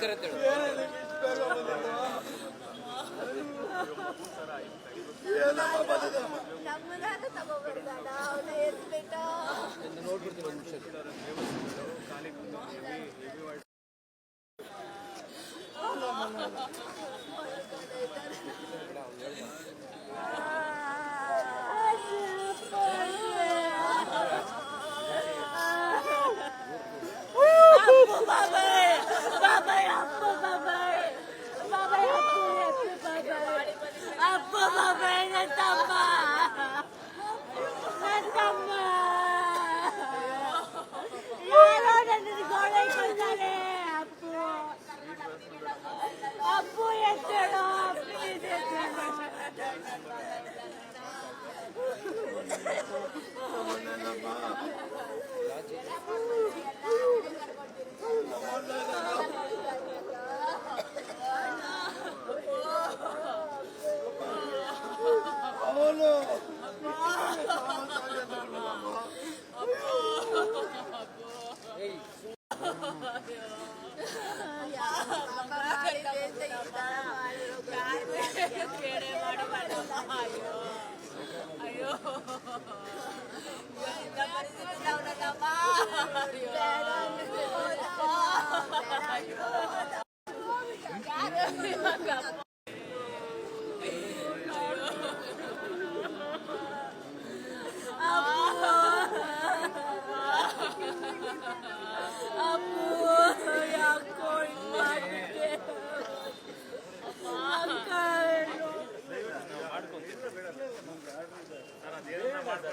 ಶಂಕರ್ ಅಂತ ಹೇಳು. ನೋಡ್ಬಿಡ್ತೀನಿ ಒಂದು ನಿಮಿಷ.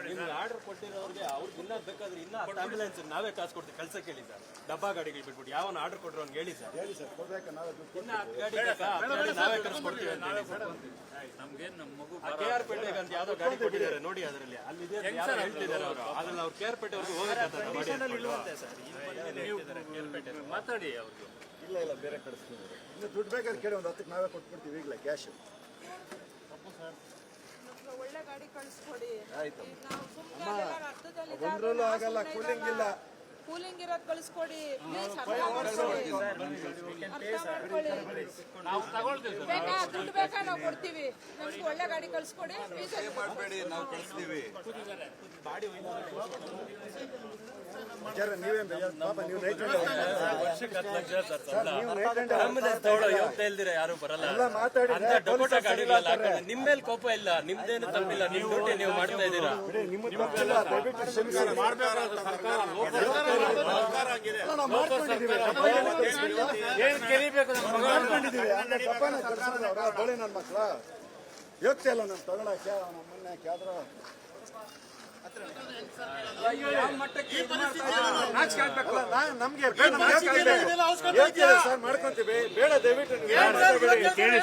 ನಿಮ್ಗೆ ಆರ್ಡರ್ ಕೊಟ್ಟಿರೋರಿಗೆ ಅವ್ರಿಗೆ ಇನ್ನ ಬೇಕಾದ್ರೆ ಇನ್ನ ಆಂಬುಲೆನ್ಸ್ ನಾವೇ ಕಾಸು ಕೊಡ್ತೀವಿ ಕಳ್ಸಕ್ಕೆ ಹೇಳಿ ಸರ್. ಡಬ್ಬಾ ಗಾಡಿಗಳು ಬಿಟ್ಬಿಟ್ಟು ಯಾವನ್ನ ಆರ್ಡರ್ ಕೊಟ್ಟರು ಅವ್ನಿಗೆ ಹೇಳಿ ಸರ್. ಇನ್ನ 10 ಗಾಡಿ ನಾವೇ ಕಳ್ಸ್ಕೊಡ್ತೀವಿ ಅಂತ ಹೇಳಿ ಸರ್. KR ಪೇಟೆಗೆ ಅಂತ ಯಾವ್ದೋ ಗಾಡಿ ಕೊಟ್ಟಿದ್ದಾರೆ ನೋಡಿ, ಅದರಲ್ಲಿ ಅಲ್ಲಿ ಹೇಳ್ತಿದ್ದಾರೆ ಅವರು. ಅದ್ರಲ್ಲಿ ಅವ್ರು KR ಪೇಟೆವರೆಗೂ ಹೋಗಬೇಕಾಗ್ತದೆ ಮಾತಾಡಿ ಅವ್ರಿಗೆ. ಇಲ್ಲ ಬೇರೆ ಕಳಿಸ್ತೀವಿ. ಇನ್ನು ದುಡ್ಡು ಬೇಕಾದ್ರೆ ಕೇಳಿ ಒಂದು 10ಕ್ಕೆ ನಾವೇ ಕೊಟ್ಬಿಡ್ತೀವಿ ಈಗಲೇ ಕ್ಯಾಶ್. ಒಳ್ಳೆ ಗಾಡಿ ಕಳಿಸ್ಕೊಡಿ. ಆಯ್ತು ಒಂದ್ರಲ್ಲೂ ಆಗಲ್ಲ, ಕೂಲಿಂಗ್ ಇಲ್ಲ. ಕೂಲಿಂಗ್ ಇರೋದು ಕಳಿಸ್ಕೊಡಿ ಪ್ಲೀಸ್. ಬೇಕಾ ದುಡ್ಡು ಬೇಕಾ ನಾವು ಕೊಡ್ತೀವಿ. ನಮ್ಗೆ ಒಳ್ಳೆ ಗಾಡಿ ಕಳಿಸ್ಕೊಡಿ ಪ್ಲೀಸ್. ಮಾಡಬೇಡಿ, ನಾವು ಕಳಿಸ್ತೀವಿ. ನೀವೇನ್ ಪಾಪ ನೀವು ನೈಟ್ ಯಾರು ಬರಲ್ಲ ಮಾತಾಡಿ. ನಿಮ್ ಮೇಲೆ ಕೋಪ ಇಲ್ಲ, ನಿಮ್ದೇನು ತಪ್ಪಿಲ್ಲ, ನಿಮ್ ಡ್ಯೂಟಿ ನೀವು ಮಾಡ್ತಾ ಇದ್ದೀರಾ. ನನ್ನ ಮಕ್ಕಳ ಯೋಗ್ಯ ಇಲ್ಲ ನಾನು ತಗೊಳಕ್ಕೆ. ಮೊನ್ನೆ ಯಾವ್ದಾರ ನಮ್ಗೆ ಸರ್ ಮಾಡ್ಕೊಂತೀವಿ. ಬೇಡ ದಯವಿಟ್ಟು ಹೇಳಿ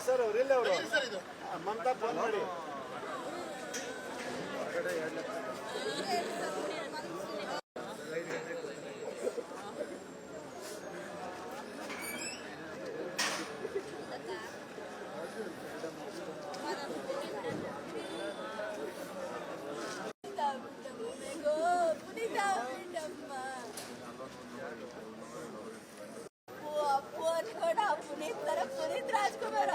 ಸರ್. ಅವ್ರಿಲ್ಲ ಅವರು ಮಮತಾ ಫೋನ್ ಮಾಡಿ. पुनीत राजकुमार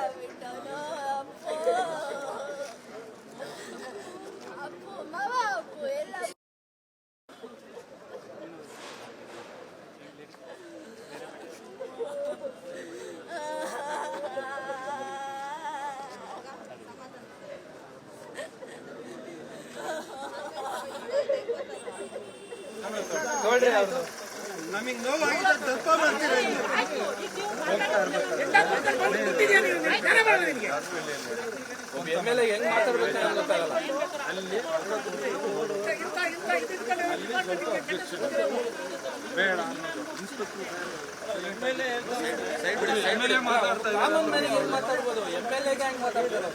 ನಮಗೆ ನೋವಾಗಿದ್ದ ತಪ್ಪ ಮಾಡ್ತೀವಿ. MLA ಹೆಂಗ್ ಮಾತಾಡ್ಬೇಕು ಅಂತ ಗೊತ್ತಾಗಲ್ಲ. ಬೇಡ MLA ಮಾತಾಡ್ತಾ ಮಾತಾಡ್ಬೋದು. MLA ಗೆ ಹೆಂಗ್ ಮಾತಾಡ್ತಾರೆ?